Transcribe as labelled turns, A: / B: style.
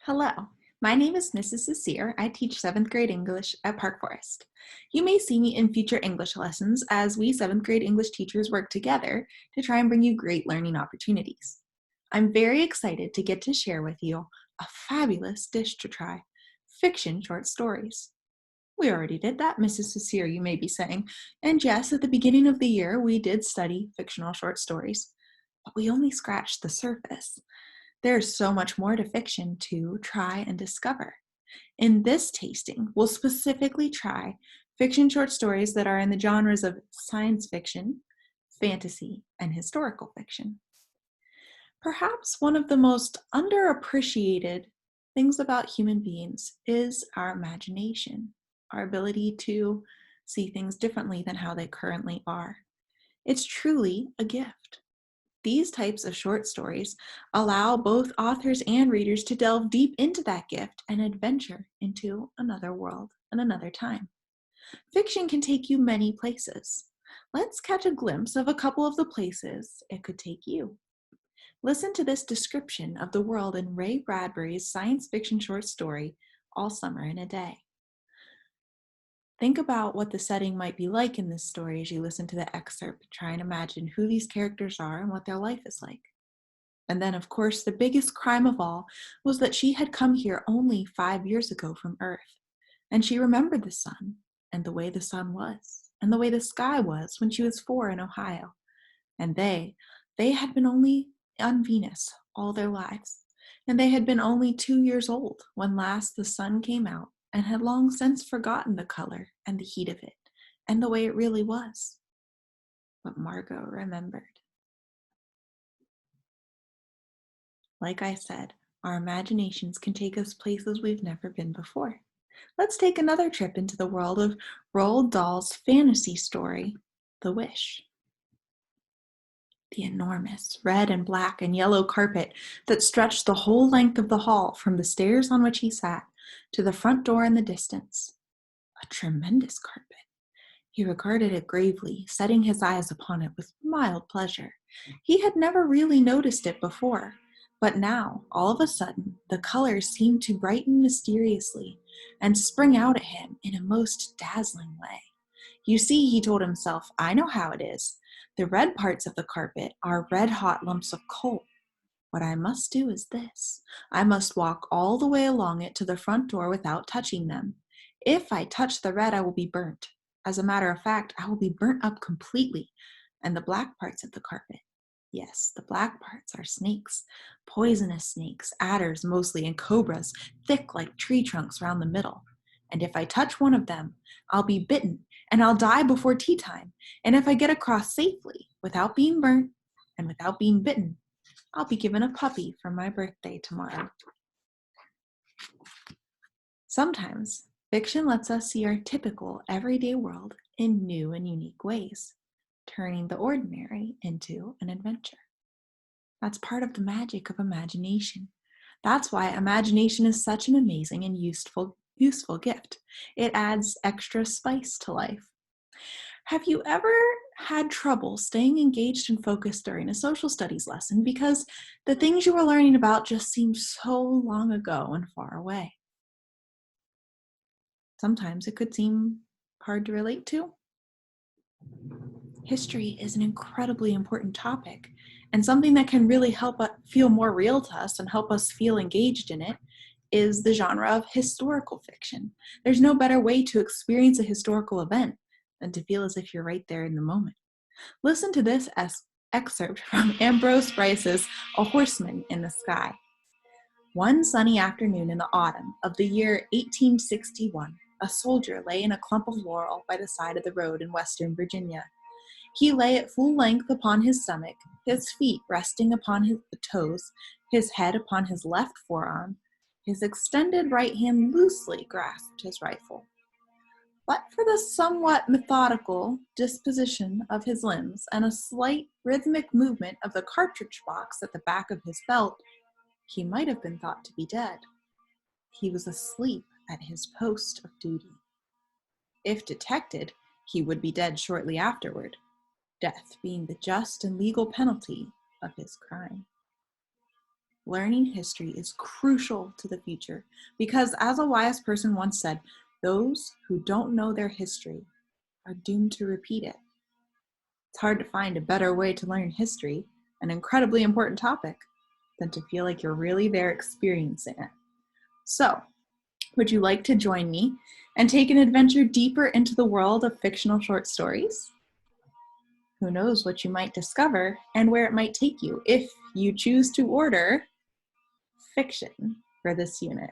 A: Hello, my name is Mrs. Cecile. I teach 7th grade English at Park Forest. You may see me in future English lessons as we 7th grade English teachers work together to try and bring you great learning opportunities. I'm very excited to get to share with you a fabulous dish to try, fiction short stories. We already did that, Mrs. Cecile, you may be saying. And yes, at the beginning of the year, we did study fictional short stories, but we only scratched the surface. There's so much more to fiction to try and discover. In this tasting, we'll specifically try fiction short stories that are in the genres of science fiction, fantasy, and historical fiction. Perhaps one of the most underappreciated things about human beings is our imagination, our ability to see things differently than how they currently are. It's truly a gift. These types of short stories allow both authors and readers to delve deep into that gift and adventure into another world and another time. Fiction can take you many places. Let's catch a glimpse of a couple of the places it could take you. Listen to this description of the world in Ray Bradbury's science fiction short story, All Summer in a Day. Think about what the setting might be like in this story as you listen to the excerpt. Try and imagine who these characters are and what their life is like. And then, of course, the biggest crime of all was that she had come here only 5 years ago from Earth. And she remembered the sun and the way the sun was and the way the sky was when she was 4 in Ohio. And they had been only on Venus all their lives. And they had been only 2 years old when last the sun came out and had long since forgotten the color and the heat of it and the way it really was. But Margot remembered. Like I said, our imaginations can take us places we've never been before. Let's take another trip into the world of Roald Dahl's fantasy story, The Wish. The enormous red and black and yellow carpet that stretched the whole length of the hall from the stairs on which he sat to the front door in the distance. A tremendous carpet. He regarded it gravely, setting his eyes upon it with mild pleasure. He had never really noticed it before, but now, all of a sudden, the colors seemed to brighten mysteriously and spring out at him in a most dazzling way. You see, he told himself, I know how it is. The red parts of the carpet are red-hot lumps of coal. What I must do is this. I must walk all the way along it to the front door without touching them. If I touch the red, I will be burnt. As a matter of fact, I will be burnt up completely. And the black parts of the carpet, yes, the black parts are snakes, poisonous snakes, adders mostly, and cobras, thick like tree trunks around the middle. And if I touch one of them, I'll be bitten, and I'll die before tea time. And if I get across safely, without being burnt and without being bitten, I'll be given a puppy for my birthday tomorrow. Sometimes, fiction lets us see our typical everyday world in new and unique ways, turning the ordinary into an adventure. That's part of the magic of imagination. That's why imagination is such an amazing and useful gift. It adds extra spice to life. Have you ever had trouble staying engaged and focused during a social studies lesson because the things you were learning about just seemed so long ago and far away? Sometimes it could seem hard to relate to. History is an incredibly important topic, and something that can really help us feel more real to us and help us feel engaged in it is the genre of historical fiction. There's no better way to experience a historical event than to feel as if you're right there in the moment. Listen to this excerpt from Ambrose Bierce's A Horseman in the Sky. One sunny afternoon in the autumn of the year 1861, a soldier lay in a clump of laurel by the side of the road in western Virginia. He lay at full length upon his stomach, his feet resting upon his toes, his head upon his left forearm. His extended right hand loosely grasped his rifle. But for the somewhat methodical disposition of his limbs and a slight rhythmic movement of the cartridge box at the back of his belt, he might have been thought to be dead. He was asleep at his post of duty. If detected, he would be dead shortly afterward, death being the just and legal penalty of his crime. Learning history is crucial to the future because, as a wise person once said, those who don't know their history are doomed to repeat it. It's hard to find a better way to learn history, an incredibly important topic, than to feel like you're really there experiencing it. So, would you like to join me and take an adventure deeper into the world of fictional short stories? Who knows what you might discover and where it might take you if you choose to order fiction for this unit.